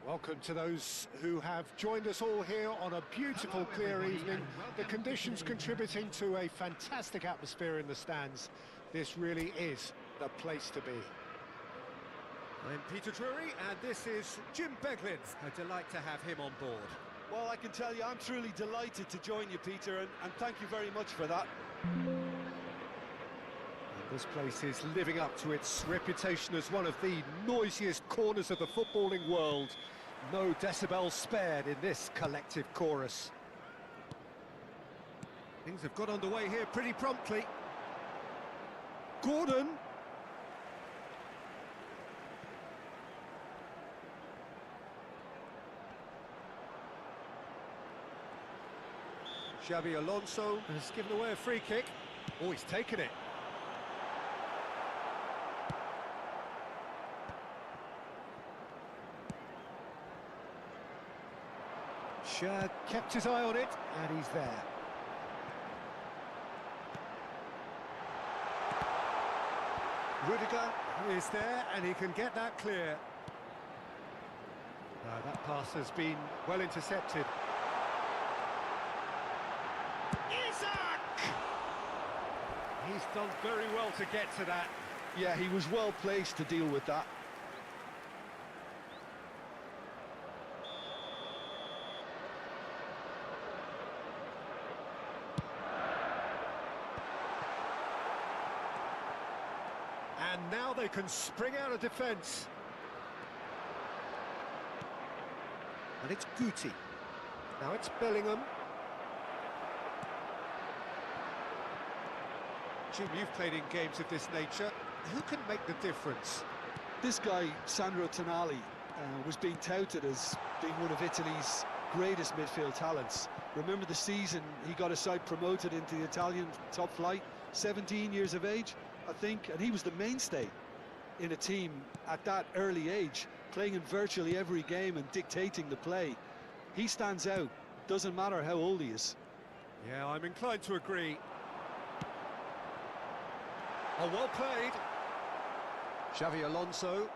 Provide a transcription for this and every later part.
Welcome to those who have joined us all here on a beautiful, clear evening. The conditions contributing to a fantastic atmosphere in the stands. This really is the place to be. I'm Peter Drury, and this is Jim Beglin. A delight to have him on board. Well, I can tell you, I'm truly delighted to join you, Peter, and thank you very much for that. This place is living up to its reputation as one of the noisiest corners of the footballing world. No decibels spared in this collective chorus. Things have got underway here pretty promptly. Gordon. Xabi Alonso has given away a free kick. Oh, he's taken it. Shad kept his eye on it, and he's there. Rudiger is there, and he can get that clear. That pass has been well intercepted. Isaac! He's done very well to get to that. Yeah, he was well placed to deal with that. And now they can spring out of defence. And it's Guti. Now it's Bellingham. Jim, you've played in games of this nature. Who can make the difference? This guy, Sandro Tonali, was being touted as being one of Italy's greatest midfield talents. Remember the season he got his side promoted into the Italian top flight, 17 years of age, I think, and he was the mainstay in a team at that early age, playing in virtually every game and dictating the play. He stands out, doesn't matter how old he is. Yeah, I'm inclined to agree. Oh, well played. Xabi Alonso.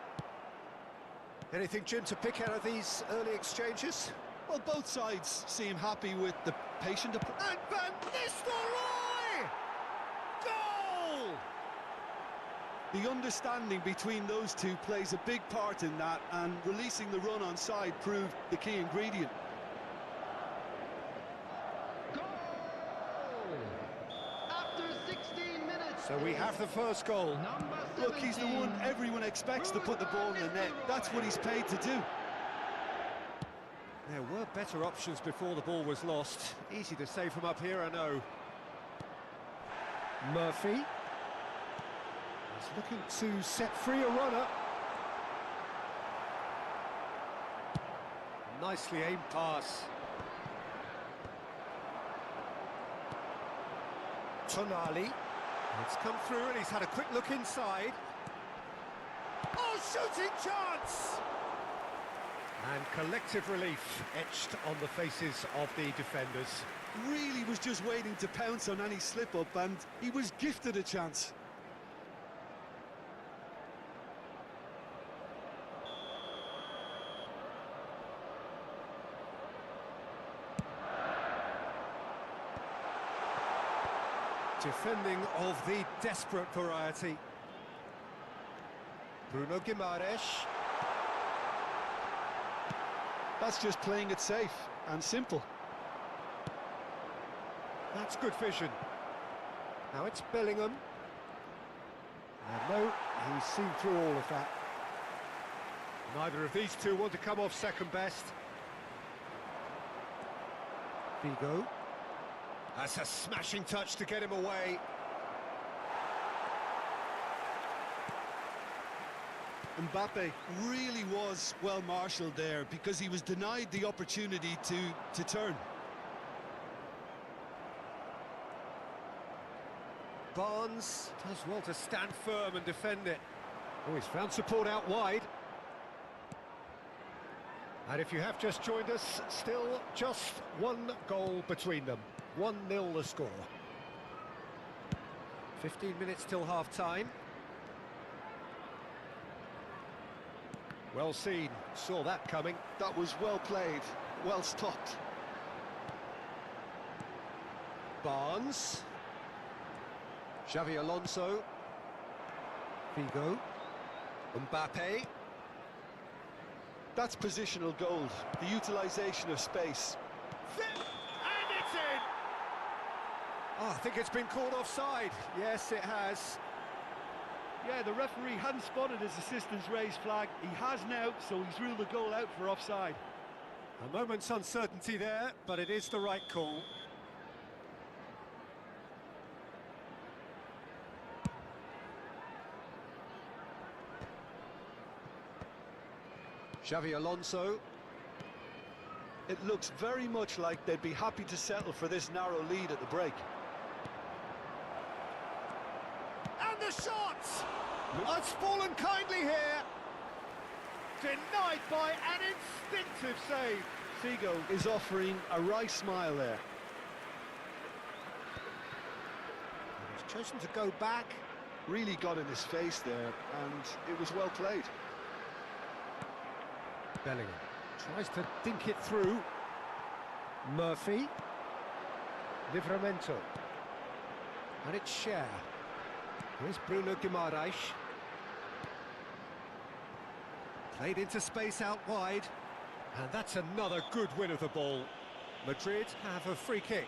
Anything, Jim, to pick out of these early exchanges? Well, both sides seem happy with the patient approach. And Van Nistelrooy! Goal! The understanding between those two plays a big part in that, and releasing the run on side proved the key ingredient. Goal! After 16 minutes. So we have the first goal. Look, he's the one everyone expects to put the ball in the net. That's what he's paid to do. There were better options before the ball was lost. Easy to say from up here, I know. Murphy. He's looking to set free a runner. Nicely aimed pass. Tonali. It's come through and he's had a quick look inside. Oh, shooting chance! And collective relief etched on the faces of the defenders. Really was just waiting to pounce on any slip-up, and he was gifted a chance. Defending of the desperate variety. Bruno Guimaraes. That's just playing it safe and simple. That's good vision. Now it's Bellingham. And no, he's seen through all of that. Neither of these two want to come off second best. Figo. That's a smashing touch to get him away. Mbappe really was well marshalled there, because he was denied the opportunity to turn. Barnes does well to stand firm and defend it. Oh, he's found support out wide. And if you have just joined us, still just one goal between them. 1-0 the score. 15 minutes till half-time. Well seen, saw that coming. That was well played, well stopped. Barnes. Xavi Alonso. Figo. Mbappe. That's positional gold, the utilisation of space. And it's in! Oh, I think it's been called offside. Yes, it has. Yeah, the referee hadn't spotted his assistant's raised flag. He has now, so he's ruled the goal out for offside. A moment's uncertainty there, but it is the right call. Xavi Alonso. It looks very much like they'd be happy to settle for this narrow lead at the break. And the shot! It's fallen kindly here. Denied by an instinctive save. Figo is offering a right smile there. He's chosen to go back. Really got in his face there, and it was well played. Bellingham tries to dink it through. Murphy. Livramento. And it's Cher. Here's Bruno Guimaraes. Played into space out wide. And that's another good win of the ball. Madrid have a free kick.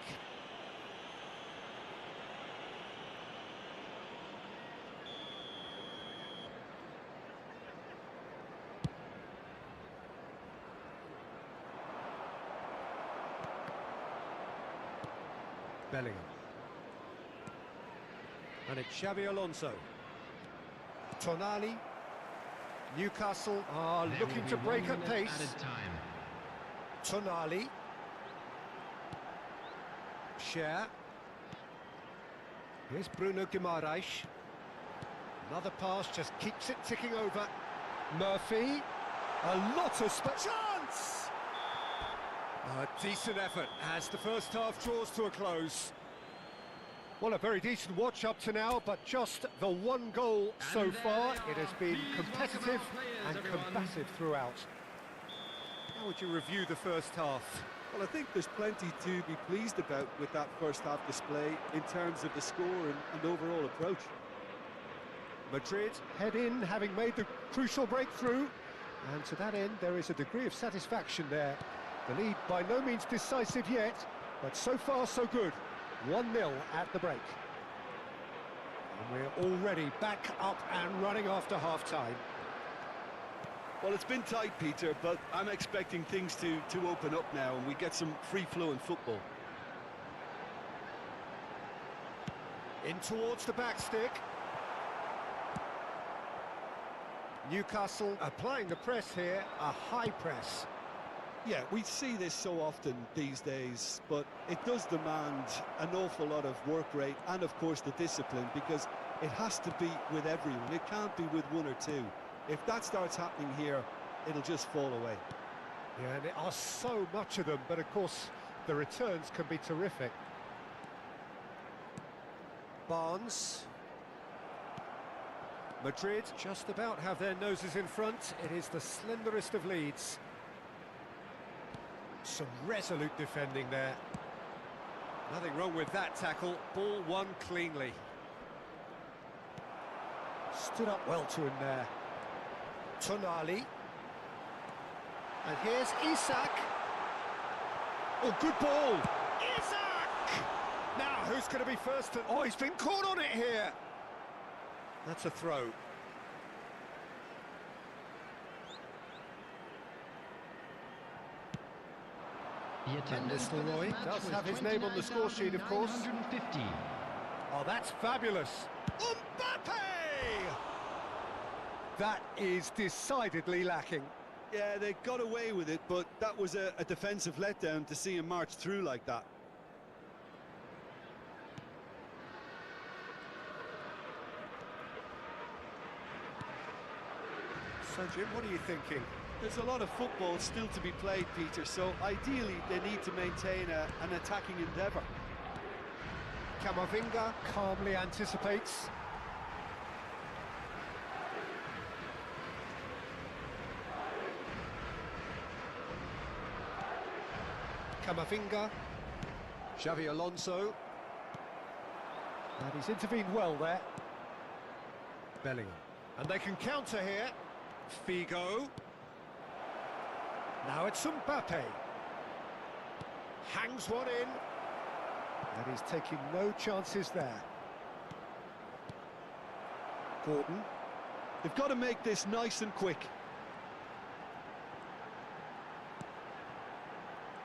Bellingham. And it's Xabi Alonso. Tonali. Newcastle are looking to break at pace. Tonali. Cher. Here's Bruno Guimaraes. Another pass just keeps it ticking over. Murphy. A lot of chance! A decent effort as the first half draws to a close. Well, a very decent watch up to now, but just the one goal so far. It has been competitive and combative throughout. How would you review the first half? Well, I think there's plenty to be pleased about with that first half display in terms of the score and overall approach. Madrid head in, having made the crucial breakthrough. And to that end, there is a degree of satisfaction there. The lead by no means decisive yet, but so far so good. 1-0 at the break. And we're already back up and running after half-time. Well, it's been tight, Peter, but I'm expecting things to open up now and we get some free-flowing football. In towards the back stick. Newcastle applying the press here, a high press. Yeah, we see this so often these days, but it does demand an awful lot of work rate and, of course, the discipline, because it has to be with everyone. It can't be with one or two. If that starts happening here, it'll just fall away. Yeah, and there are so much of them, but, of course, the returns can be terrific. Barnes. Madrid just about have their noses in front. It is the slenderest of leads. Some resolute defending there. Nothing wrong with that tackle. Ball won cleanly. Stood up well to him there. Tonali. And here's Isak. Oh, good ball. Isak! Now, who's going to be first? Oh, he's been caught on it here. That's a throw. And Nistelrooy does have his name on the score sheet, of course. Oh, that's fabulous. Mbappe! That is decidedly lacking. Yeah, they got away with it, but that was a defensive letdown to see him march through like that. So, Jim, what are you thinking? There's a lot of football still to be played, Peter, so ideally they need to maintain an attacking endeavour. Camavinga calmly anticipates. Camavinga. Xavi Alonso. And he's intervened well there. Bellingham. And they can counter here. Figo. Now it's Mbappe. Hangs one in. And he's taking no chances there. Gordon. They've got to make this nice and quick.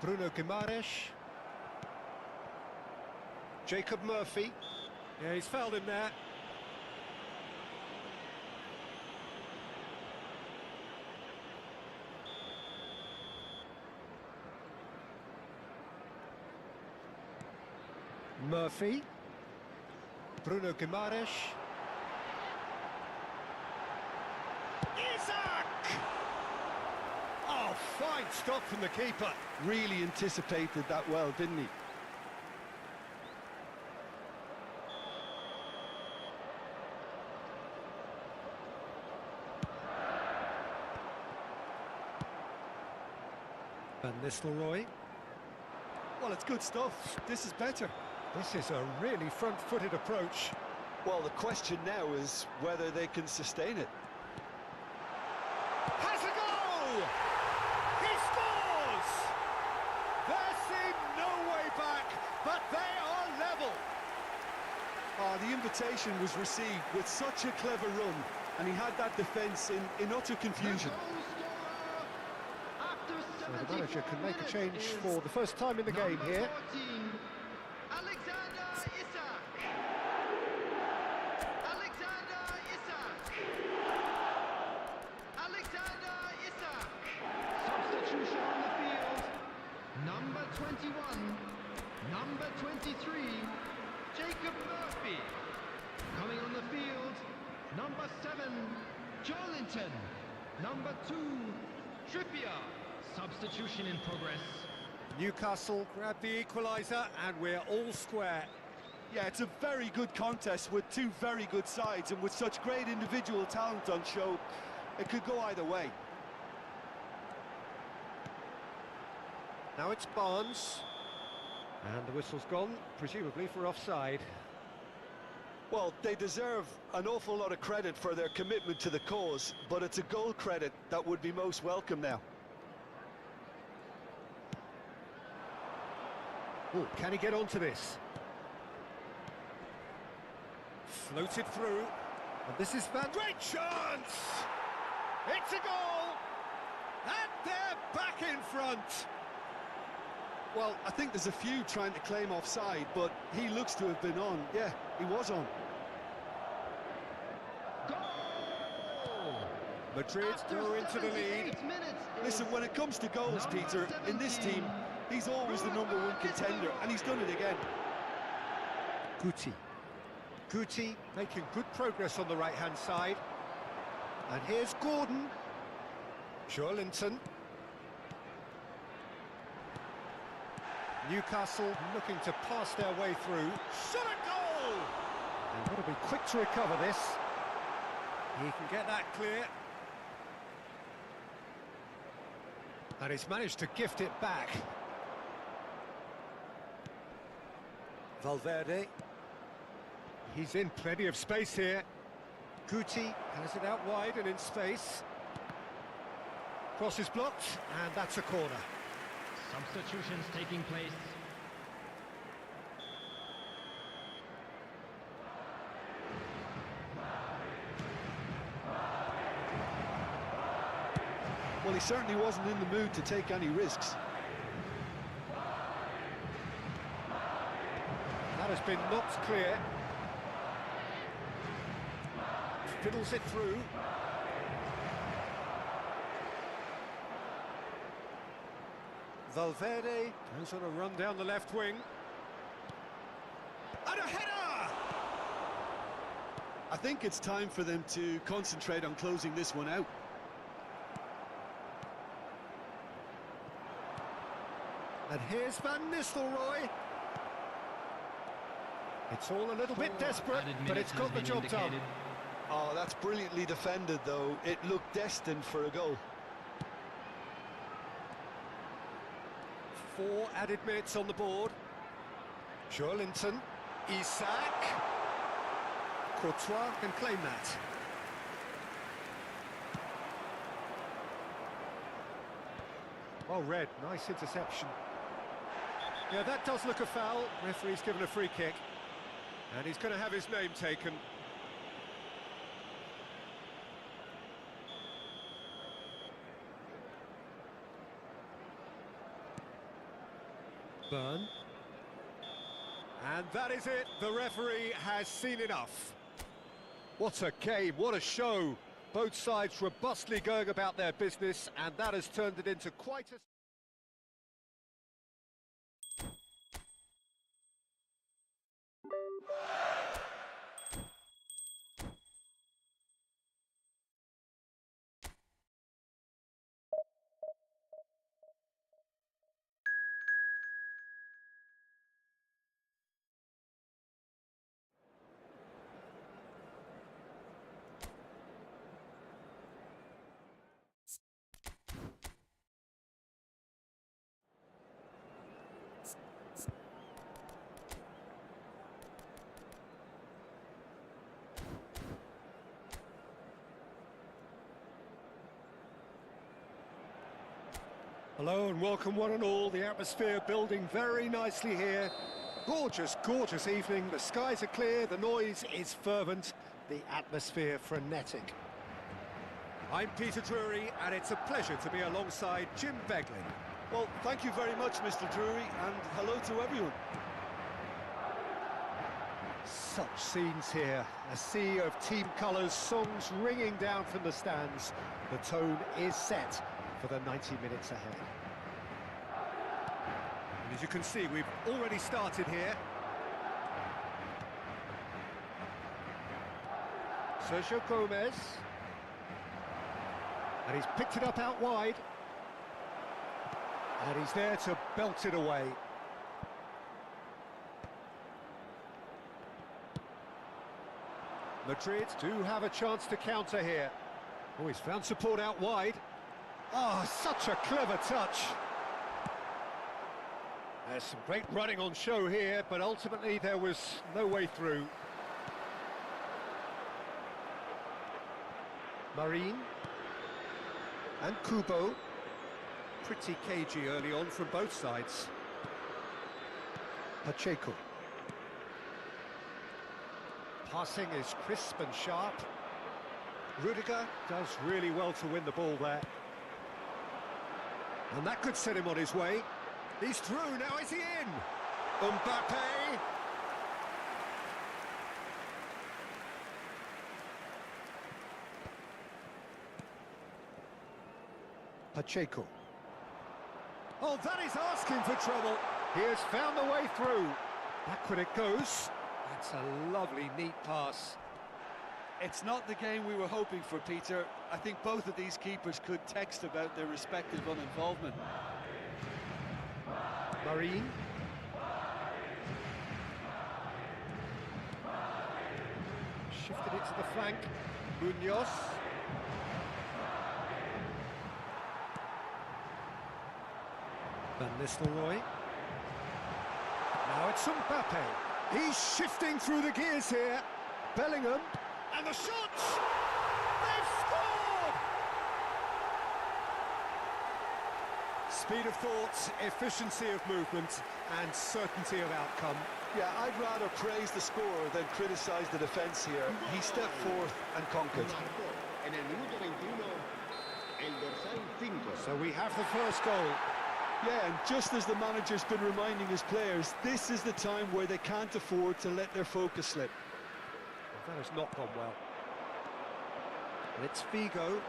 Bruno Guimaraes. Jacob Murphy. Yeah, he's fouled him there. Murphy. Bruno Guimaraes. Isaac! Oh, fine stop from the keeper. Really anticipated that well, didn't he? Van Nistelrooy. Well, it's good stuff. This is better. This is a really front-footed approach. Well, the question now is whether they can sustain it. Has a goal! He scores! There seemed no way back, but they are level. Oh, the invitation was received with such a clever run, and he had that defence in utter confusion. So the manager can make a change for the first time in the game here. Substitution on the field. Number 21, number 23, Jacob Murphy. Coming on the field, number 7, Joelinton. Number 2, Trippier. Substitution in progress. Newcastle grab the equaliser and we're all square. Yeah, it's a very good contest with two very good sides, and with such great individual talent on show, it could go either way. Now it's Barnes. And the whistle's gone, presumably for offside. Well, they deserve an awful lot of credit for their commitment to the cause, but it's a goal credit that would be most welcome now. Oh, can he get onto this? Floated through. And this is Van... Great chance! It's a goal! And they're back in front! Well, I think there's a few trying to claim offside, but he looks to have been on. Yeah, he was on. Madrid go into the lead. Listen, when it comes to goals, Peter, in this team, he's always the #1 contender, and he's done it again. Guti making good progress on the right-hand side. And here's Gordon. Joelinton. Newcastle looking to pass their way through. Shot a goal! And got to be quick to recover this. He can get that clear. And he's managed to gift it back. Valverde. He's in plenty of space here. Guti has it out wide and in space. Cross is blocked, and that's a corner. Substitutions taking place. Well, he certainly wasn't in the mood to take any risks. That has been knocked clear. Fiddles it through. Valverde goes on a run down the left wing. And a header! I think it's time for them to concentrate on closing this one out. And here's Van Nistelrooy. It's all a little bit desperate, but it's got the job done. Oh, that's brilliantly defended, though. It looked destined for a goal. 4 added minutes on the board. Joelinton, Isak. Courtois can claim that. Well read, nice interception. Yeah, that does look a foul. Referee's given a free kick. And he's going to have his name taken. Burn. And that is it. The referee has seen enough. What a game, what a show. Both sides robustly going about their business, and that has turned it into quite a... Hello and welcome one and all. The atmosphere building very nicely here. Gorgeous, gorgeous evening. The skies are clear, the noise is fervent, the atmosphere frenetic. I'm Peter Drury and it's a pleasure to be alongside Jim Beglin. Well, thank you very much, Mr. Drury, and hello to everyone. Such scenes here. A sea of team colours, songs ringing down from the stands. The tone is set for the 90 minutes ahead. And as you can see, we've already started here. Sergio Gomez. And he's picked it up out wide. And he's there to belt it away. Madrid do have a chance to counter here. Oh, he's found support out wide. Oh, such a clever touch. There's some great running on show here, but ultimately there was no way through. Marine. And Kubo. Pretty cagey early on from both sides. Pacheco. Passing is crisp and sharp. Rudiger does really well to win the ball there. And that could set him on his way. He's through, now is he in? Mbappe. Pacheco. Oh, that is asking for trouble. He has found the way through. Backward it goes. That's a lovely, neat pass. It's not the game we were hoping for, Peter. I think both of these keepers could text about their respective uninvolvement. Marine. Shifted it to the flank. Munoz. Van Nistelrooy. Now it's Mbappe. He's shifting through the gears here. Bellingham. And the shots! They've scored! Speed of thought, efficiency of movement, and certainty of outcome. Yeah, I'd rather praise the scorer than criticise the defence here. He stepped forth and conquered. So we have the first goal. Yeah, and just as the manager's been reminding his players, this is the time where they can't afford to let their focus slip. That has not gone well. And it's Figo.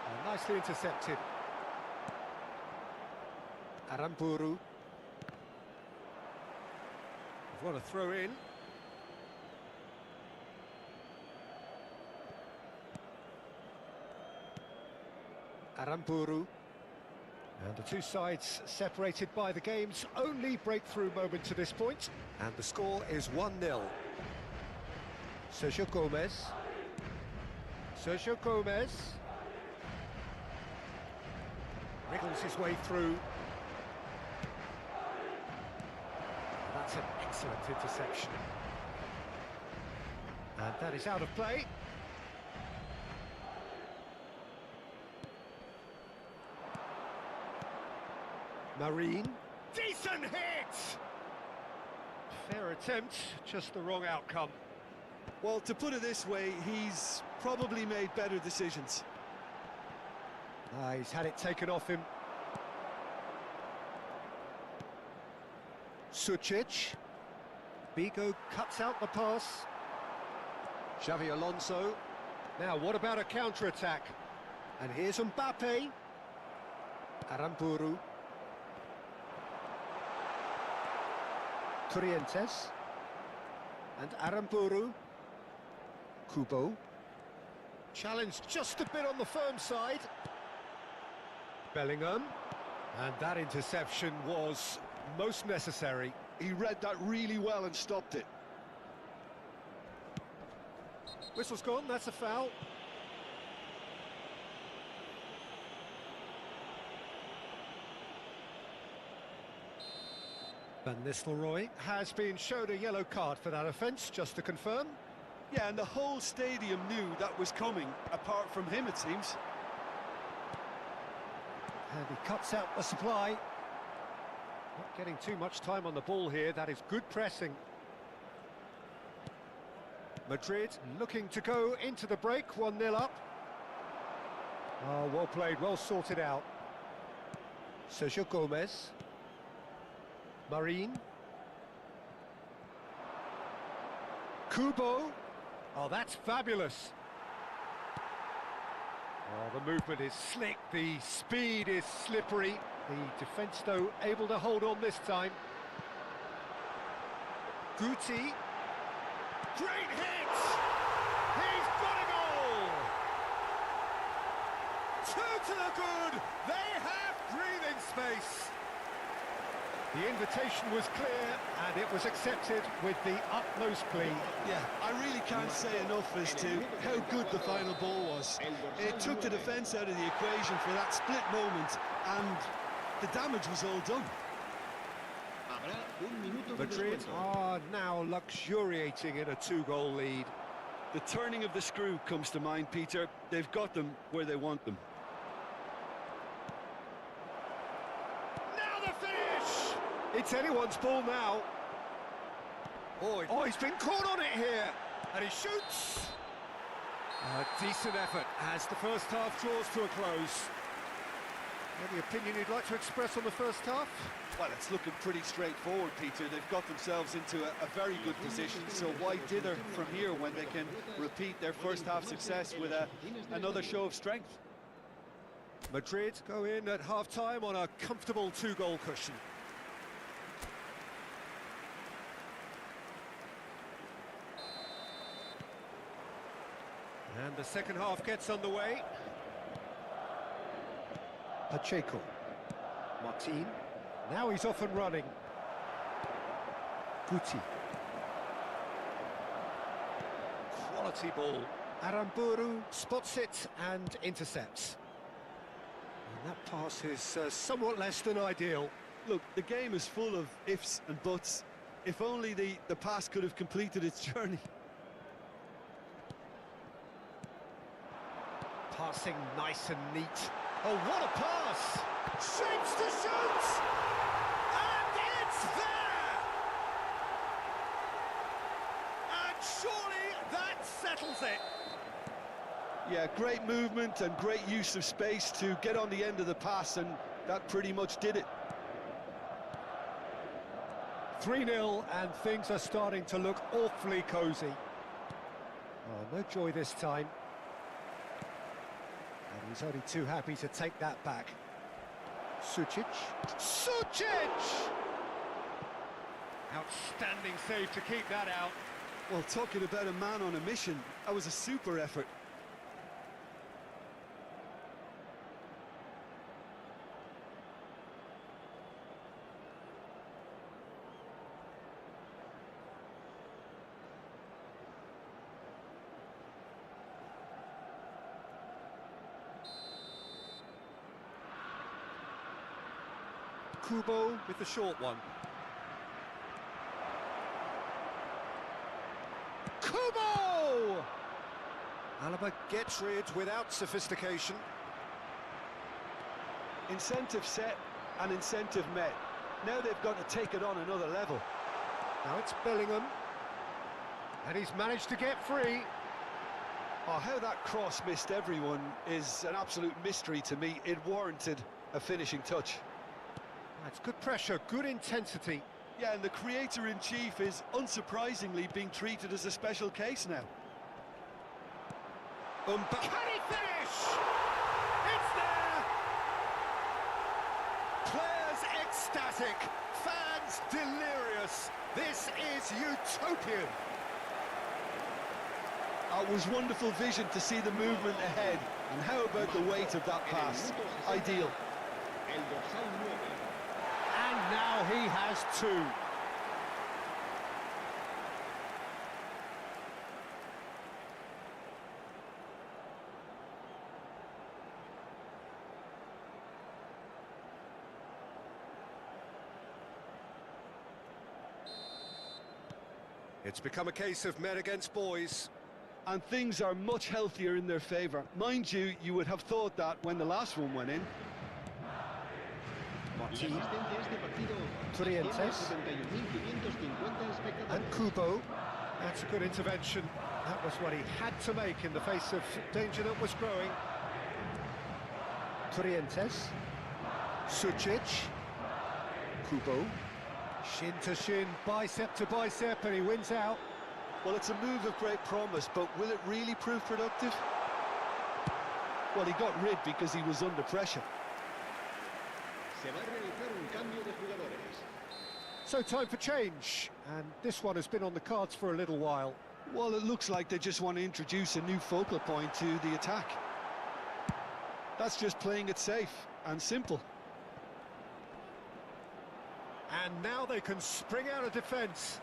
Oh, nicely intercepted. Aramburu. We've got a throw in. Aramburu. And the two sides separated by the game's only breakthrough moment to this point. And the score is 1-0. Sergio Gomez. Sergio Gomez. Wriggles his way through. That's an excellent interception. And that is out of play. Marine. Decent hit! Fair attempt, just the wrong outcome. Well, to put it this way, he's probably made better decisions. He's had it taken off him. Sucic. Bigo cuts out the pass. Xavi Alonso. Now, what about a counter-attack? And here's Mbappe. Aramburu. Corrientes. And Aramburu. Kubo. Challenged just a bit on the firm side. Bellingham. And that interception was most necessary. He read that really well and stopped it. Whistle's gone, that's a foul. Van Nistelrooy has been shown a yellow card for that offence, just to confirm. Yeah, and the whole stadium knew that was coming, apart from him, it seems. And he cuts out the supply. Not getting too much time on the ball here, that is good pressing. Madrid looking to go into the break, 1-0 up. Oh, well played, well sorted out. Sergio Gomez. Marine. Kubo. Oh, that's fabulous. Oh, the movement is slick, the speed is slippery. The defence, though, able to hold on this time. Guti. Great hit! He's got a goal! Two to the good! They have breathing space! The invitation was clear, and it was accepted with the utmost glee. Yeah, I really can't say enough as to how good the final ball was. It took the defence out of the equation for that split moment, and the damage was all done. Madrid are now luxuriating in a two-goal lead. The turning of the screw comes to mind, Peter. They've got them where they want them. Now the finish! It's anyone's ball now. Oh, he's been caught on it here. And he shoots. A decent effort as the first half draws to a close. Any opinion you'd like to express on the first half? Well, it's looking pretty straightforward, Peter. They've got themselves into a very good position, so why dither from here when they can repeat their first half success with another show of strength? Madrid go in at half-time on a comfortable two-goal cushion. And the second half gets underway. Pacheco. Martin. Now he's off and running. Guti. Quality ball. Aramburu spots it and intercepts. And that pass is somewhat less than ideal. Look, the game is full of ifs and buts. If only the pass could have completed its journey. Passing nice and neat. Oh, what a pass! Shapes to shoot! And it's there! And surely that settles it! Yeah, great movement and great use of space to get on the end of the pass, and that pretty much did it. 3-0, and things are starting to look awfully cosy. Oh, no joy this time. And he's only too happy to take that back. Sucic. Sucic! Outstanding save to keep that out. Well, talking about a man on a mission, that was a super effort. Kubo with the short one. Kubo! Alaba gets rid without sophistication. Incentive set and incentive met. Now they've got to take it on another level. Now it's Bellingham. And he's managed to get free. Oh, how that cross missed everyone is an absolute mystery to me. It warranted a finishing touch. That's good pressure, good intensity. Yeah, and the creator-in-chief is unsurprisingly being treated as a special case now. Can he finish? It's there! Players ecstatic, fans delirious. This is utopian. It was wonderful vision to see the movement ahead. And how about the weight of that pass? Ideal. And now he has two. It's become a case of men against boys. And things are much healthier in their favour. Mind you, you would have thought that when the last one went in. Trientes and Kubo. That's a good intervention. That was what he had to make in the face of danger that was growing. Trientes, Sucic, Kubo, shin to shin, bicep to bicep, and he wins out. Well, it's a move of great promise, but will it really prove productive? Well, he got rid because he was under pressure. So time for change, and this one has been on the cards for a little while. Well, it looks like they just want to introduce a new focal point to the attack. That's just playing it safe and simple. And now they can spring out of defence.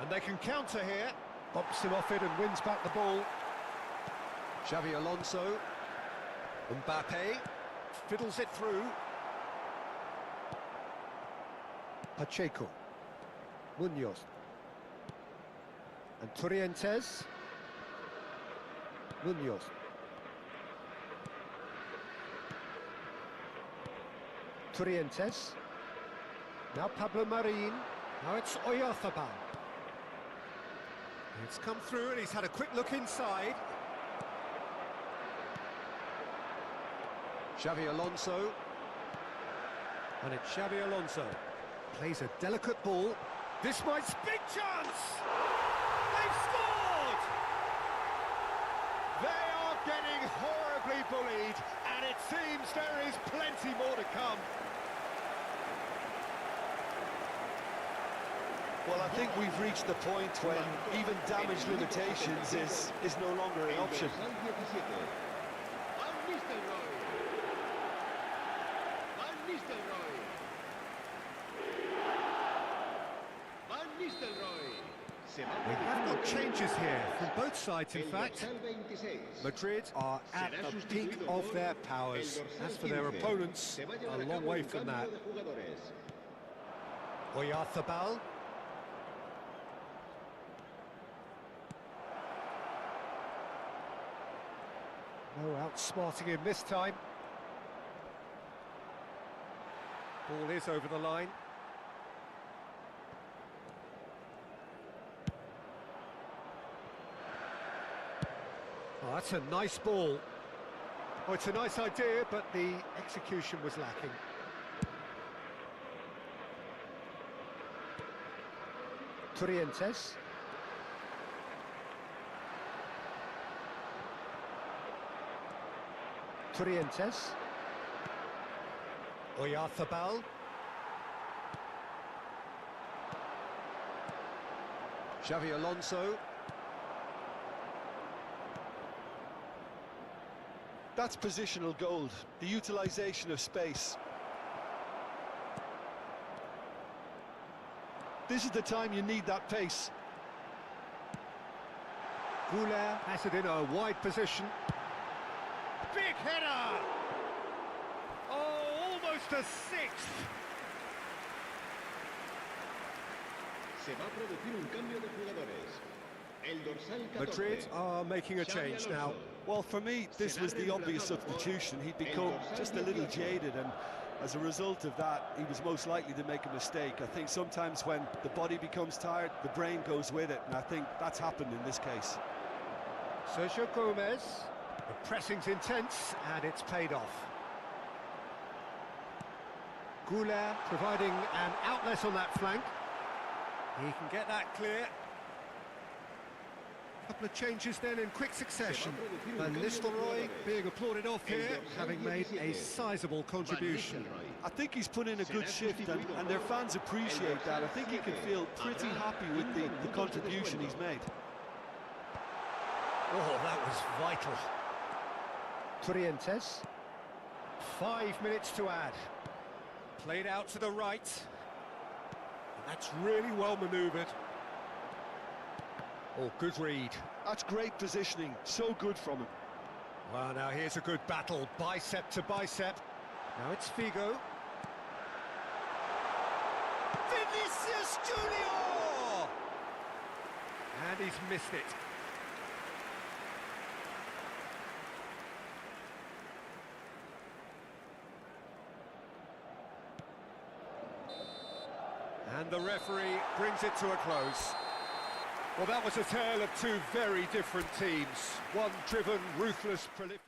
And they can counter here. Bumps him off it and wins back the ball. Xavi Alonso. Mbappe. Fiddles it through. Pacheco. Munoz. And Trientes. Munoz. Trientes. Now Pablo Marin. Now it's Oyarzabal. It's come through and he's had a quick look inside. Xavi Alonso. And it's Xavi Alonso. Plays a delicate ball. This might... Big chance! They've scored! They are getting horribly bullied, and it seems there is plenty more to come. Well, I think we've reached the point when even damage limitations is no longer an option. We have got changes here from both sides, in fact. Madrid are at the peak of their powers. As for their opponents, a long way from that. Oyarzabal. No outsmarting him this time. Ball is over the line. Oh, that's a nice ball. Oh, it's a nice idea, but the execution was lacking. Trientes. Trientes. Oyarzabal. Xavi Alonso. That's positional gold, the utilisation of space. This is the time you need that pace. Goulet has it in a wide position. Big header! Oh, almost a sixth. Se va a producir un cambio de jugadores. El dorsal 14. Madrid are making a change now. Well, for me, this was the obvious substitution. He'd become just a little jaded, and as a result of that, he was most likely to make a mistake. I think sometimes when the body becomes tired, the brain goes with it, and I think that's happened in this case. Sergio Gomez. The pressing's intense, and it's paid off. Goulet providing an outlet on that flank. He can get that clear. Couple of changes then in quick succession. Van Nistelrooy being applauded off here, having made a sizable contribution. I think he's put in a good shift, and their fans appreciate that. I think he can feel pretty happy with the contribution he's made. Oh, that was vital. Trientes. 5 minutes to add. Played out to the right. And that's really well manoeuvred. Oh, good read. That's great positioning, so good from him. Well, now here's a good battle, bicep to bicep. Now it's Figo. Vinicius Junior! And he's missed it. And the referee brings it to a close. Well, that was a tale of two very different teams. One driven, ruthless, prolific.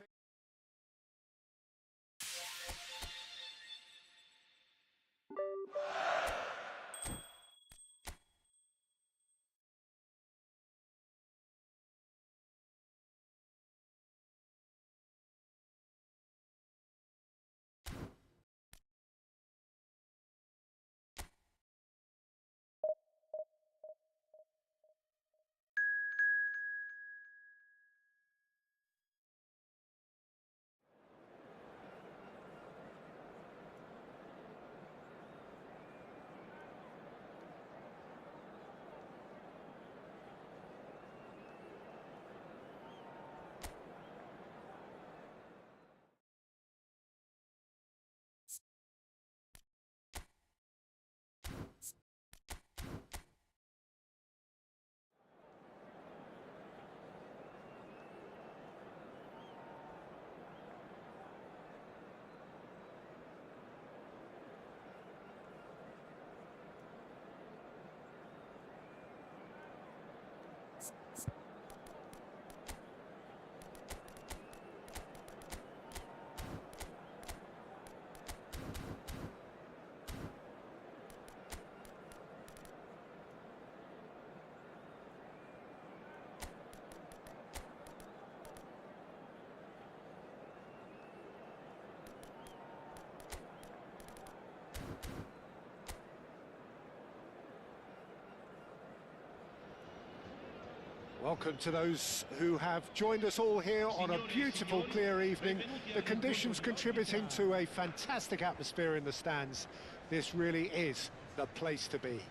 Welcome to those who have joined us all here on a beautiful, clear evening. The conditions contributing to a fantastic atmosphere in the stands. This really is the place to be.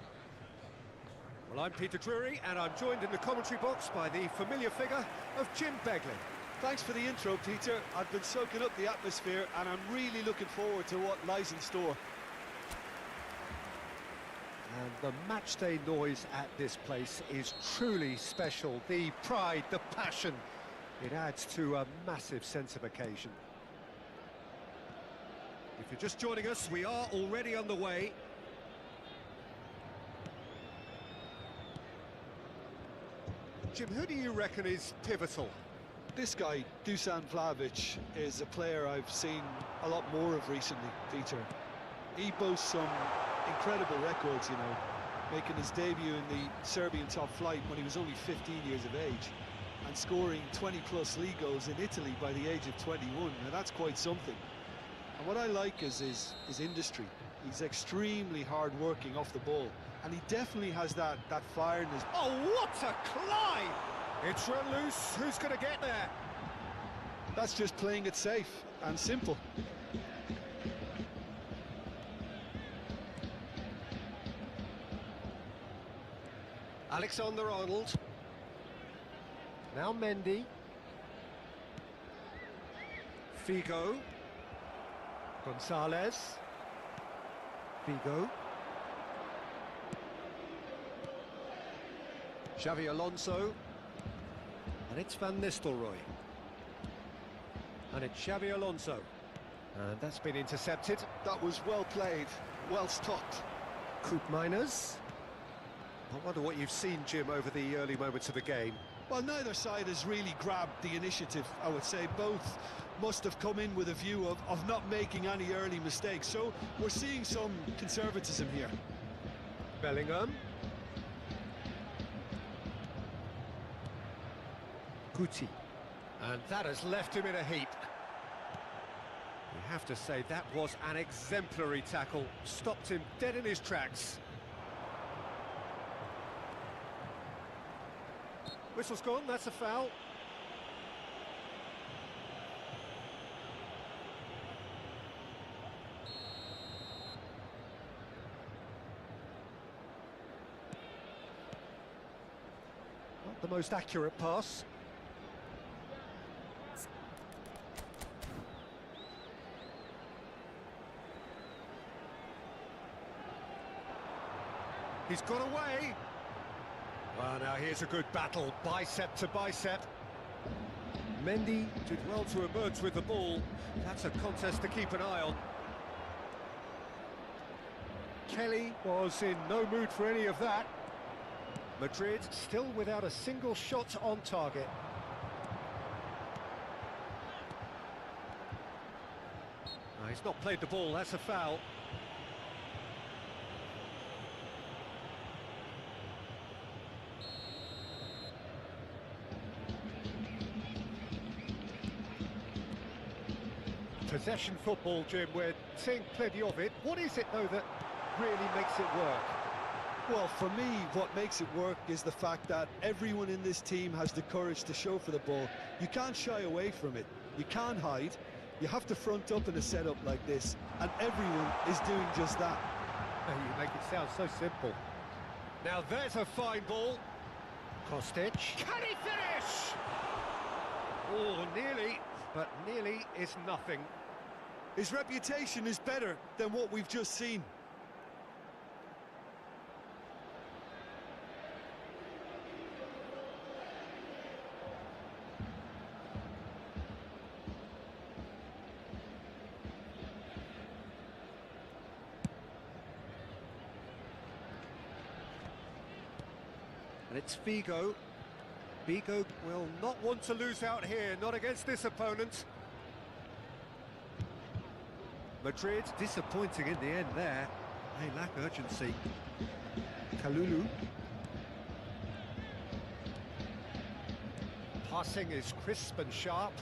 Well, I'm Peter Drury, and I'm joined in the commentary box by the familiar figure of Jim Beglin. Thanks for the intro, Peter. I've been soaking up the atmosphere, and I'm really looking forward to what lies in store. And the matchday noise at this place is truly special. The pride, the passion, it adds to a massive sense of occasion. If you're just joining us, we are already underway. Jim, who do you reckon is pivotal? This guy, Dusan Vlahovic, is a player I've seen a lot more of recently, Peter. He boasts some incredible records, you know, making his debut in the Serbian top flight when he was only 15 years of age and scoring 20-plus league goals in Italy by the age of 21. Now, that's quite something. And what I like is his industry. He's extremely hard-working off the ball, and he definitely has that fire in his... Oh, what a climb! It's run loose. Who's going to get there? That's just playing it safe and simple. Alexander-Arnold. Now Mendy. Figo. Gonzalez. Figo. Xavi Alonso. And it's Van Nistelrooy. And it's Xavi Alonso. And that's been intercepted. That was well played, well stopped. Koopmeiners. I wonder what you've seen, Jim, over the early moments of the game. Well, neither side has really grabbed the initiative, I would say. Both must have come in with a view of not making any early mistakes. So we're seeing some conservatism here. Bellingham. Guti. And that has left him in a heap. You have to say that was an exemplary tackle. Stopped him dead in his tracks. Whistle's gone, that's a foul. Not the most accurate pass. He's got away. Well, now here's a good battle, bicep to bicep. Mendy did well to emerge with the ball. That's a contest to keep an eye on. Kelly was in no mood for any of that. Madrid still without a single shot on target. No, he's not played the ball, that's a foul. Possession football, Jim, we're seeing plenty of it. What is it, though, that really makes it work? Well, for me, what makes it work is the fact that everyone in this team has the courage to show for the ball. You can't shy away from it. You can't hide. You have to front up in a setup like this, and everyone is doing just that. You make it sound so simple. Now there's a fine ball. Kostic. Can he finish? Oh, nearly, but nearly is nothing. His reputation is better than what we've just seen. And it's Figo. Figo will not want to lose out here, not against this opponent. Madrid disappointing in the end there. They lack urgency. Kalulu. Passing is crisp and sharp.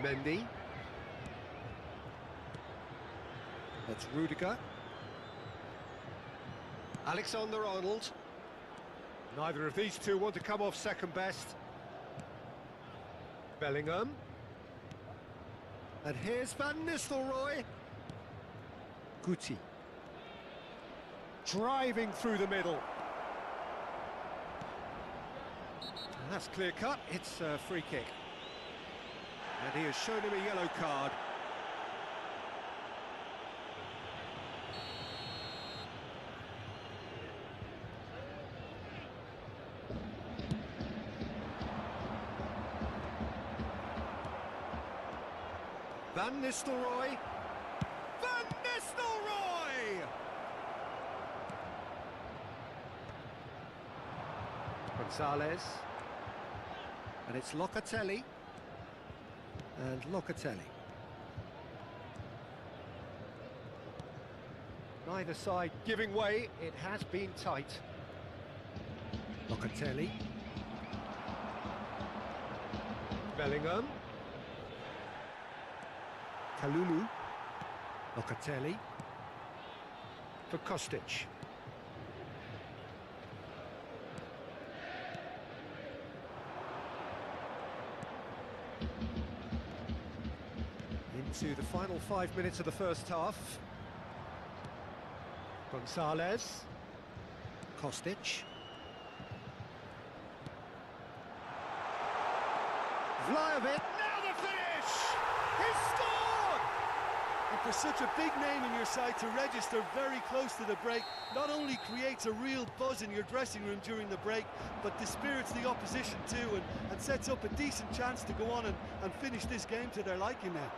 Mendy. That's Rudiger. Alexander-Arnold. Neither of these two want to come off second best. Bellingham. And here's Van Nistelrooy. Guti. Driving through the middle. And that's clear cut, it's a free kick. And he has shown him a yellow card. Van Nistelrooy. Van Nistelrooy! Gonzalez. And it's Locatelli. And Locatelli. Neither side giving way, it has been tight. Locatelli. Bellingham. Kalulu. Locatelli. For Kostic. Into the final 5 minutes of the first half. Gonzalez. Kostic. Vlahovic. Now the finish! He scored! And for such a big name in your side to register very close to the break, not only creates a real buzz in your dressing room during the break, but dispirits the opposition too, and sets up a decent chance to go on and finish this game to their liking now.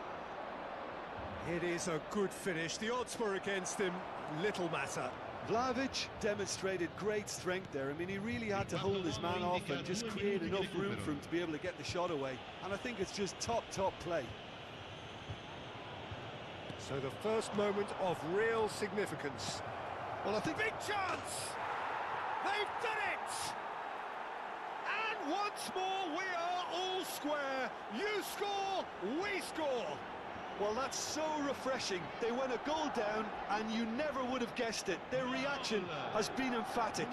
It is a good finish. The odds were against him. Little matter. Vlahovic demonstrated great strength there. I mean, he really had to hold his man off and just create enough room for him to be able to get the shot away. And I think it's just top play. So the first moment of real significance. Well, I think... Big chance! They've done it! And once more, we are all square. You score, we score. Well, that's so refreshing. They went a goal down, and you never would have guessed it. Their reaction has been emphatic.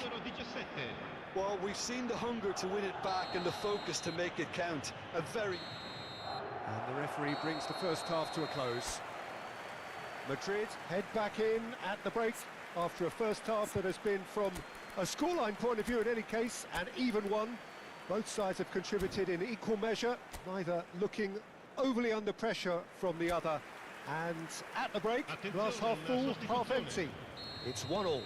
Well, we've seen the hunger to win it back and the focus to make it count. And the referee brings the first half to a close. Madrid head back in at the break after a first half that has been, from a scoreline point of view in any case, an even one. Both sides have contributed in equal measure, neither looking overly under pressure from the other. And at the break, glass half full, half empty. It's 1-1.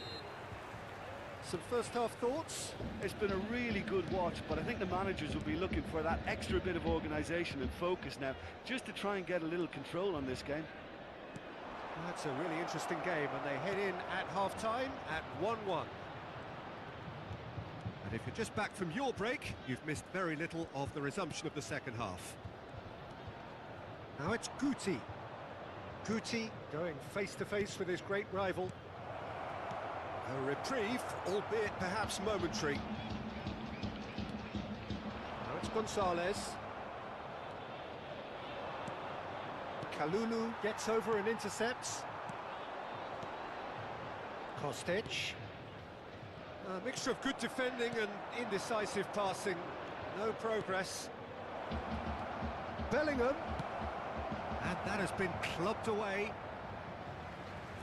Some first half thoughts? It's been a really good watch, but I think the managers will be looking for that extra bit of organisation and focus now, just to try and get a little control on this game. That's a really interesting game, and they head in at half-time at 1-1. And if you're just back from your break, you've missed very little of the resumption of the second half. Now it's Guti. Guti going face-to-face with his great rival. A reprieve, albeit perhaps momentary. Now it's Gonzalez. Kalulu gets over and intercepts. Kostic. A mixture of good defending and indecisive passing. No progress. Bellingham. And that has been clubbed away.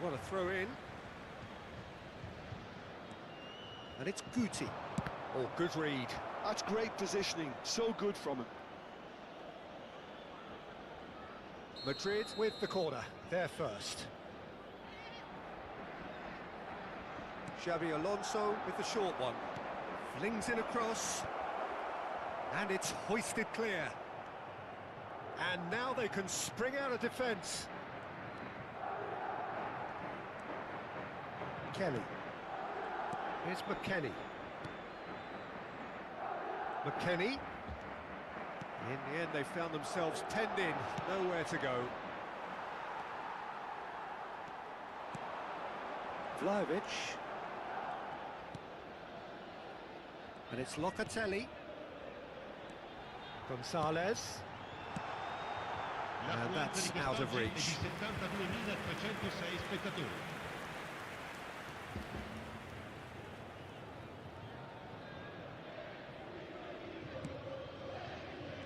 What a throw in. And it's Guti. Oh, good read. That's great positioning, so good from him. Madrid with the corner, they're first. Xabi Alonso with the short one. Flings in across. And it's hoisted clear. And now they can spring out of defence. Kelly. Here's McKennie. McKennie. In the end, they found themselves penned in, nowhere to go. Vlahovic. And it's Locatelli. Gonzalez. And that's out of reach.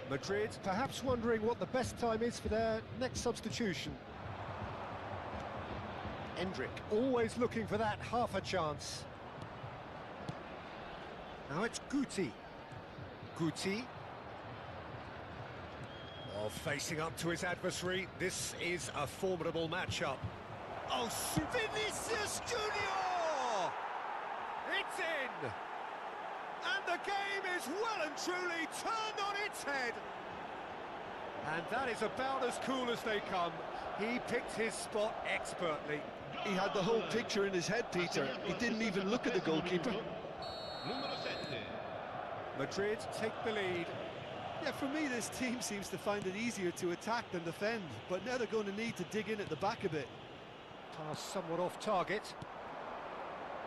Madrid perhaps wondering what the best time is for their next substitution. Endrick always looking for that half a chance. Now it's Guti. Guti. Oh, facing up to his adversary. This is a formidable matchup. Oh, Vinicius Junior! It's in! And the game is well and truly turned on its head. And that is about as cool as they come. He picked his spot expertly. He had the whole picture in his head, Peter. He didn't even look at the goalkeeper. Madrid take the lead. Yeah, for me, this team seems to find it easier to attack than defend, but now they're going to need to dig in at the back a bit. Pass somewhat off target.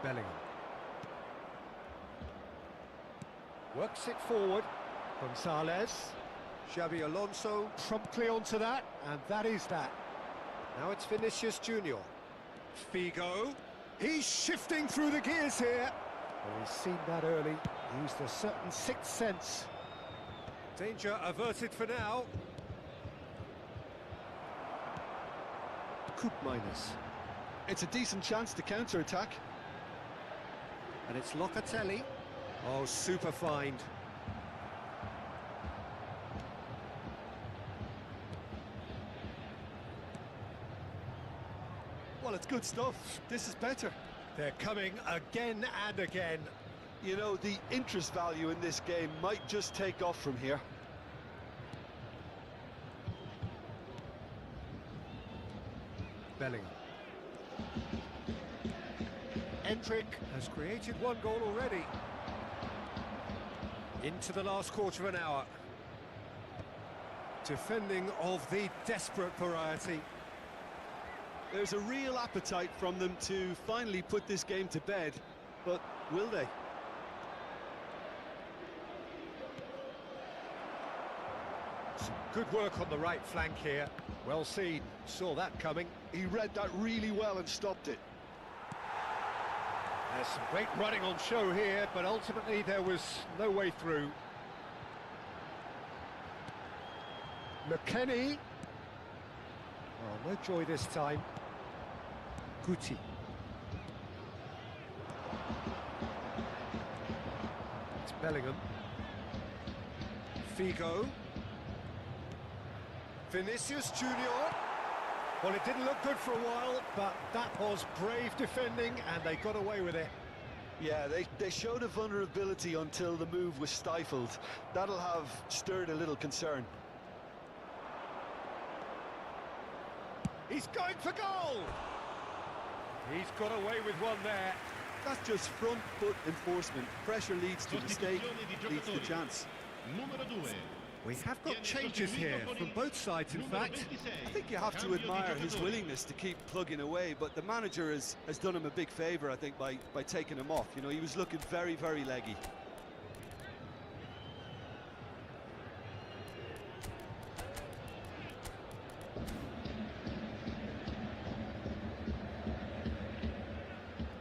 Bellingham. Works it forward. Gonzalez. Xabi Alonso promptly onto that, and that is that. Now it's Vinicius Junior. Figo. He's shifting through the gears here. Well, he's seen that early. Used a certain sixth sense. Danger averted for now. Coop minus. It's a decent chance to counter-attack. And it's Locatelli. Oh, super find. Well, it's good stuff. This is better. They're coming again and again. You know, the interest value in this game might just take off from here. Bellingham. Endrick has created one goal already. Into the last quarter of an hour. Defending of the desperate variety. There's a real appetite from them to finally put this game to bed, but will they? Some good work on the right flank here. Well seen, saw that coming. He read that really well and stopped it. There's some great running on show here, but ultimately there was no way through. McKennie. Oh, no joy this time. Guti. It's Bellingham. Figo. Vinicius Junior. Well, it didn't look good for a while, but that was brave defending, and they got away with it. Yeah, they showed a vulnerability until the move was stifled. That'll have stirred a little concern. He's going for goal! He's got away with one there. That's just front foot enforcement. Pressure leads to mistake, leads to chance. We have got changes here from both sides, in fact. I think you have to admire his willingness to keep plugging away, but the manager has done him a big favour, I think, by taking him off. You know, he was looking very, very leggy.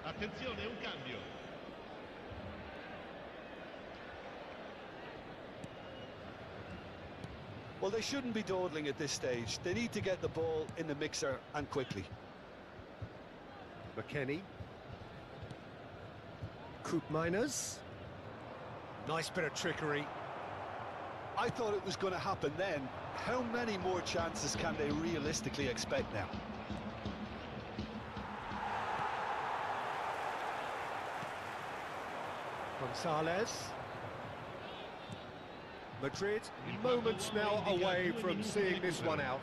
Attenzione, un cambio. Well, they shouldn't be dawdling at this stage. They need to get the ball in the mixer and quickly. McKennie. Koopmeiners. Nice bit of trickery. I thought it was going to happen then. How many more chances can they realistically expect now? Gonzalez. Madrid, moments now away from seeing this one out.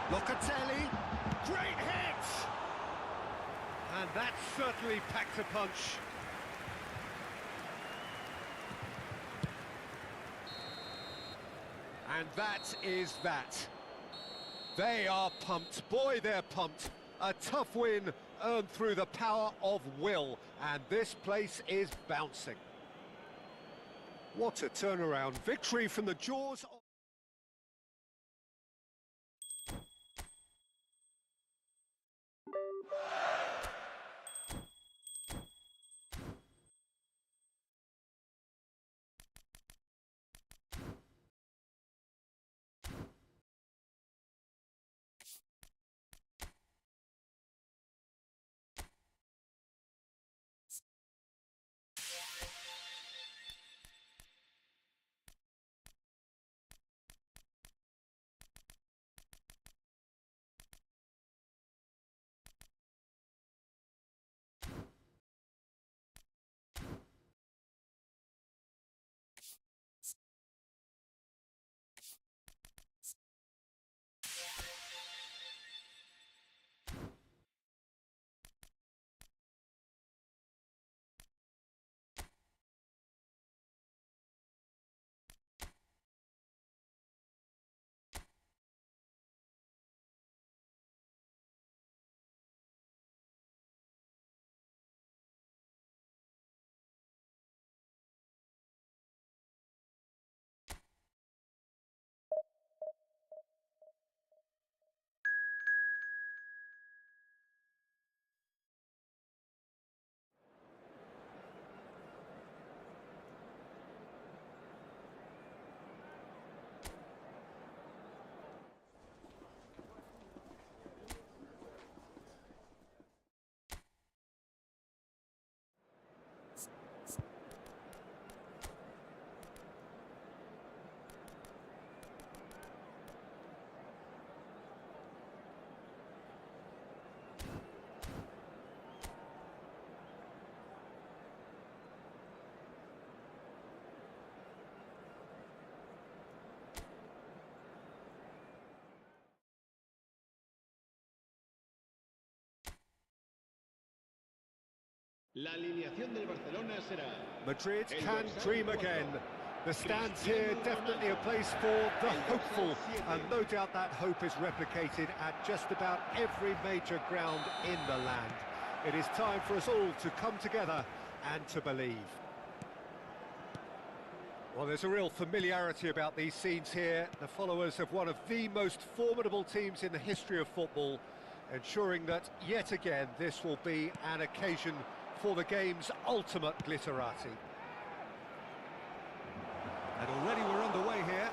Locatelli, great hit! And that certainly packed a punch. And that is that. They are pumped. Boy, they're pumped. A tough win earned through the power of will, and this place is bouncing. What a turnaround. Victory from the jaws of... La alineación del Barcelona será... Madrid can dream again. The stands here definitely a place for the hopeful, and no doubt that hope is replicated at just about every major ground in the land. It is time for us all to come together and to believe. Well, there's a real familiarity about these scenes here. The followers of one of the most formidable teams in the history of football, ensuring that, yet again, this will be an occasion for the game's ultimate glitterati. And already we're underway here.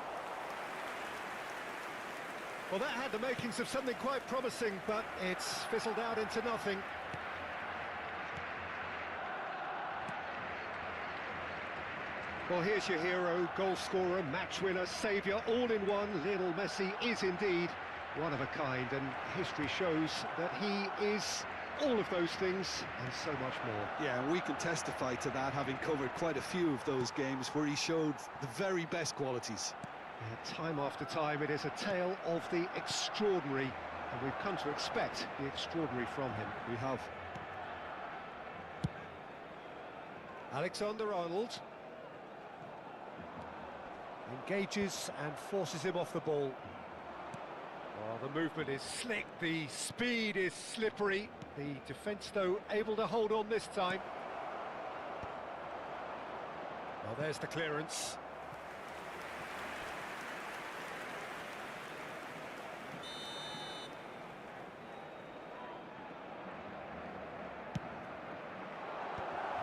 Well, that had the makings of something quite promising, but it's fizzled out into nothing. Well, here's your hero, goal scorer, match winner, saviour, all in one. Lionel Messi is indeed one of a kind, and history shows that he is all of those things and so much more. Yeah, and we can testify to that, having covered quite a few of those games where he showed the very best qualities. Yeah, time after time, it is a tale of the extraordinary, and we've come to expect the extraordinary from him. We have. Alexander-Arnold engages and forces him off the ball. Oh, the movement is slick, the speed is slippery. The defence, though, able to hold on this time. Well, there's the clearance.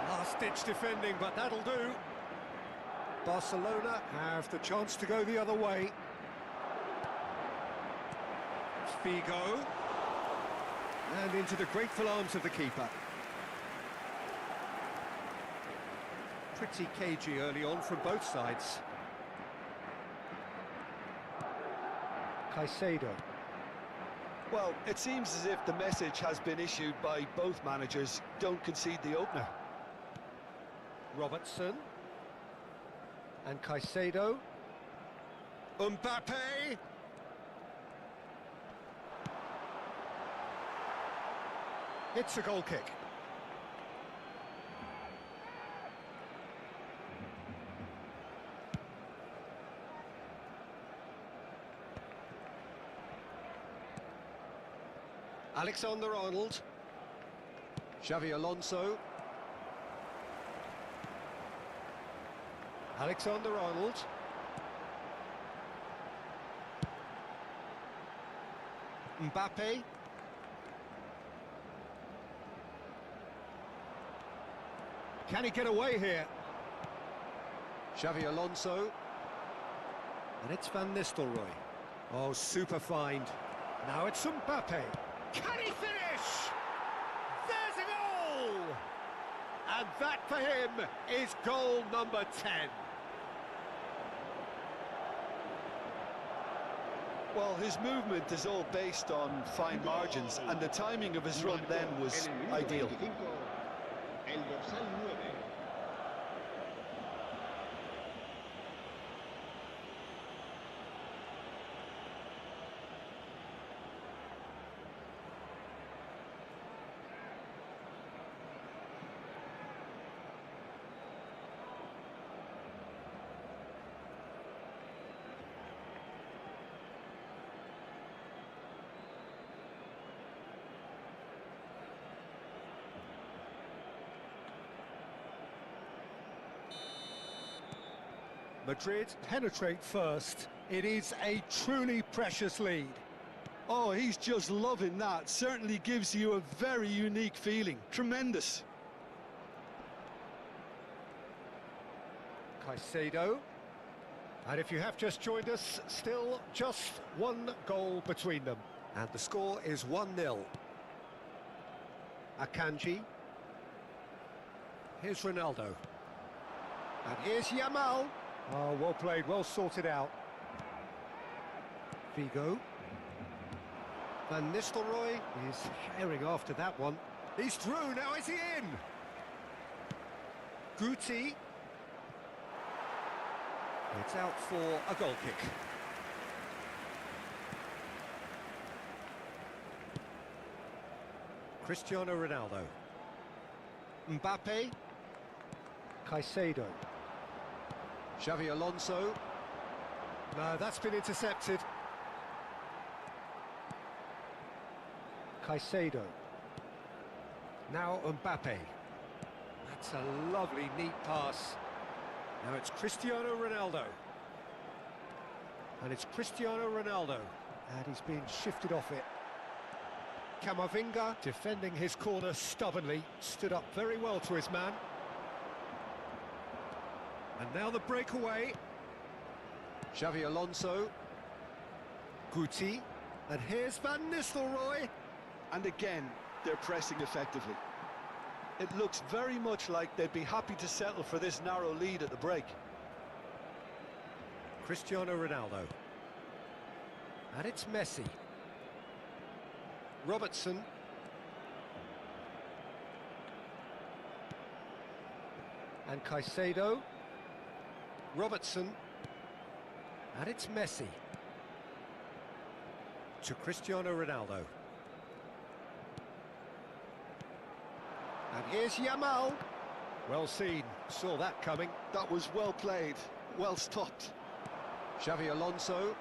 Last-ditch defending, but that'll do. Barcelona have the chance to go the other way. Figo. And into the grateful arms of the keeper. Pretty cagey early on from both sides. Caicedo. Well, it seems as if the message has been issued by both managers: don't concede the opener. Robertson. And Caicedo. Mbappe. It's a goal kick. Alexander-Arnold. Xavi Alonso. Alexander-Arnold. Mbappe. Can he get away here? Xavi Alonso. And it's Van Nistelrooy. Oh, super find. Now it's Mbappe. Can he finish? There's a goal! And that for him is goal number 10. Well, his movement is all based on fine margins, and the timing of his run then was ideal. El dorsal 9. Madrid penetrate first. It is a truly precious lead. Oh, he's just loving that. Certainly gives you a very unique feeling. Tremendous. Caicedo. And if you have just joined us, still just one goal between them. And the score is 1-0. Akanji. Here's Ronaldo. And here's Yamal. Oh, well played, well sorted out. Figo. Van Nistelrooy is herring after that one. He's through, now is he in? Guti. It's out for a goal kick. Cristiano Ronaldo. Mbappe. Caicedo. Xavi Alonso. No, that's been intercepted. Caicedo. Now Mbappe. That's a lovely, neat pass. Now it's Cristiano Ronaldo. And it's Cristiano Ronaldo. And he's being shifted off it. Camavinga, defending his corner stubbornly, stood up very well to his man. And now the breakaway. Xavi Alonso. Guti. And here's Van Nistelrooy. And again, they're pressing effectively. It looks very much like they'd be happy to settle for this narrow lead at the break. Cristiano Ronaldo. And it's Messi. Robertson. And Caicedo. Robertson. And it's Messi. To Cristiano Ronaldo. And here's Yamal. Well seen, saw that coming. That was well played, well stopped. Xavi Alonso.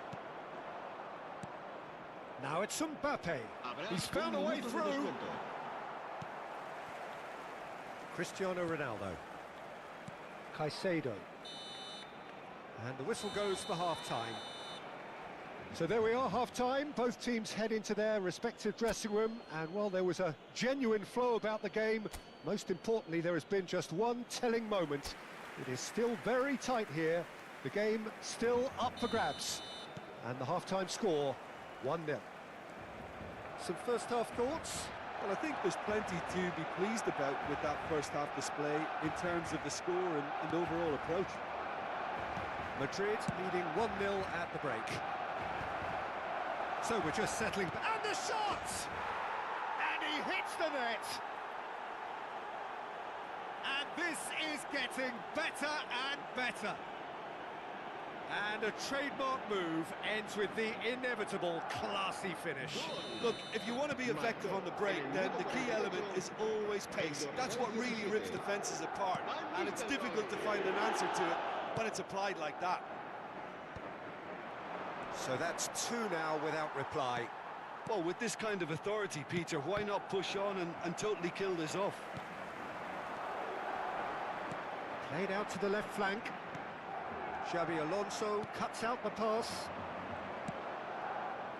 Now it's Mbappe. He's found a way through. Cristiano Ronaldo. Caicedo. And the whistle goes for half-time. So there we are, half-time. Both teams head into their respective dressing room. And while there was a genuine flow about the game, most importantly, there has been just one telling moment. It is still very tight here. The game still up for grabs. And the half-time score, 1-0. Some first-half thoughts? Well, I think there's plenty to be pleased about with that first-half display in terms of the score and overall approach. Madrid leading 1-0 at the break. So we're just settling... And the shot! And he hits the net! And this is getting better and better. And a trademark move ends with the inevitable classy finish. Look, if you want to be effective on the break, then the key element is always pace. That's what really rips defences apart. And it's difficult to find an answer to it when it's applied like that. So that's 2 now without reply. Well, with this kind of authority, Peter, why not push on and totally kill this off? Played out to the left flank. Xabi Alonso cuts out the pass.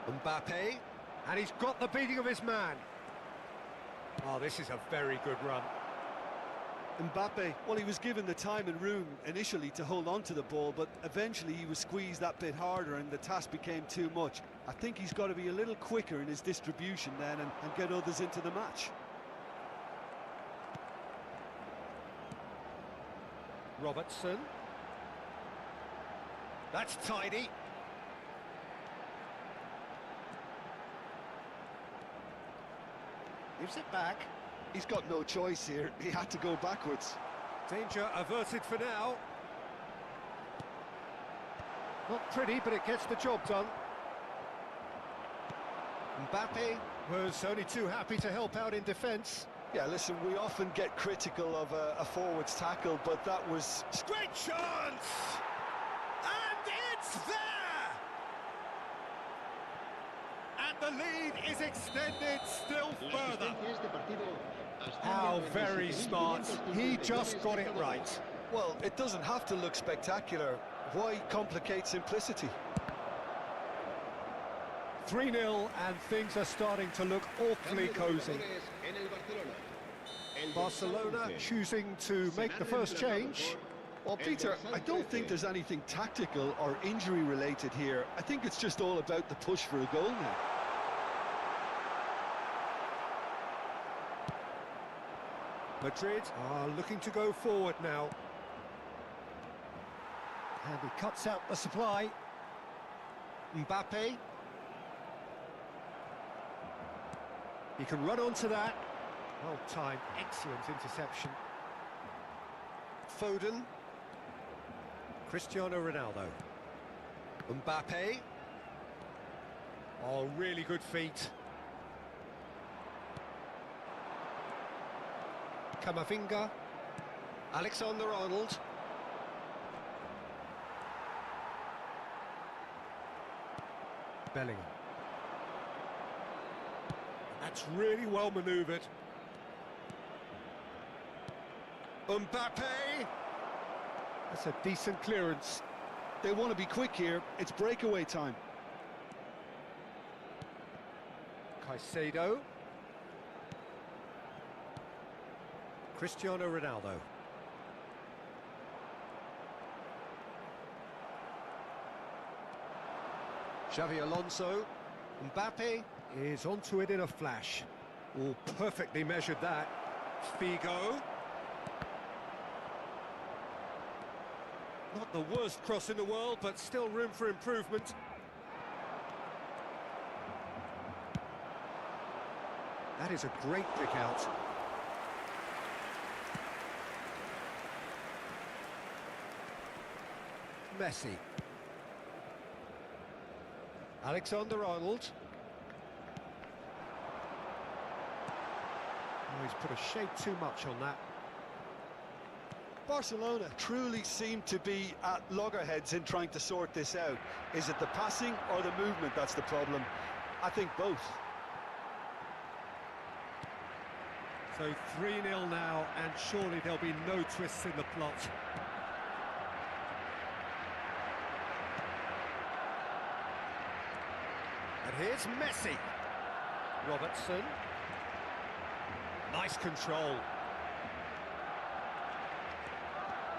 Mbappe, and he's got the beating of his man. Oh, this is a very good run. Mbappe, well, he was given the time and room initially to hold on to the ball, but eventually he was squeezed that bit harder and the task became too much. I think he's got to be a little quicker in his distribution then and get others into the match. Robertson. That's tidy. Gives it back. He's got no choice here. He had to go backwards. Danger averted for now. Not pretty, but it gets the job done. Mbappe was only too happy to help out in defence. Yeah, listen, we often get critical of a forward's tackle, but that was... Great chance! And it's there! And the lead is extended still further. How very smart. He just got it right. Well, it doesn't have to look spectacular. Why complicate simplicity? 3-0 and things are starting to look awfully cosy. Barcelona choosing to make the first change. Well, Peter, I don't think there's anything tactical or injury related here. I think it's just all about the push for a goal now. Madrid are looking to go forward now. And he cuts out the supply. Mbappe. He can run onto that. Well timed, excellent interception. Foden. Cristiano Ronaldo. Mbappe. Oh, really good feet. Camavinga. Alexander-Arnold. Bellingham. That's really well manoeuvred. Mbappe! That's a decent clearance. They want to be quick here. It's breakaway time. Caicedo. Cristiano Ronaldo. Xavi Alonso. Mbappe is onto it in a flash. Oh, perfectly measured that. Figo. Not the worst cross in the world, but still room for improvement. That is a great pick out. Messi. Alexander-Arnold. Oh, he's put a shade too much on that. Barcelona truly seem to be at loggerheads in trying to sort this out. Is it the passing or the movement that's the problem? I think both. So 3-0 now, and surely there'll be no twists in the plot. And here's Messi. Robertson. Nice control.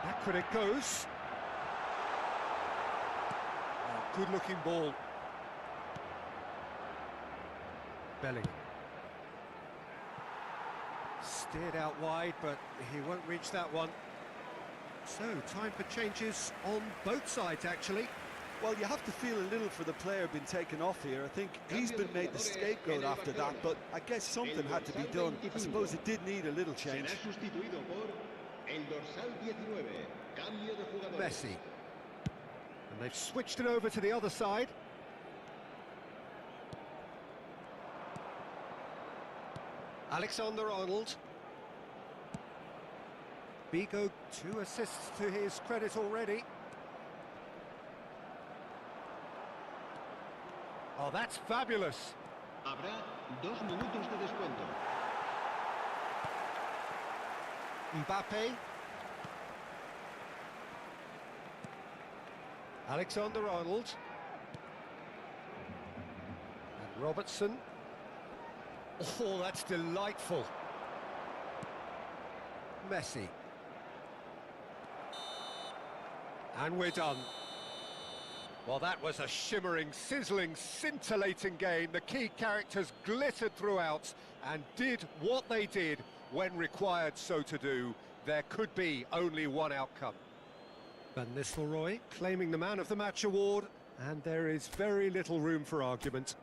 Backward it goes. Oh, good-looking ball. Bellingham. Steered out wide, but he won't reach that one. So, time for changes on both sides, actually. Well, you have to feel a little for the player being taken off here. I think he's been made the scapegoat after that, but I guess something had to be done. I suppose it did need a little change. Messi. And they've switched it over to the other side. Alexander-Arnold. Figo, 2 assists to his credit already. Oh, that's fabulous. Habrá 2 minutos de descuento. Mbappe. Alexander-Arnold. And Robertson. Oh, that's delightful. Messi. And we're done. Well, that was a shimmering, sizzling, scintillating game. The key characters glittered throughout and did what they did when required so to do. There could be only one outcome. Van Nistelrooy claiming the Man of the Match award, and there is very little room for argument.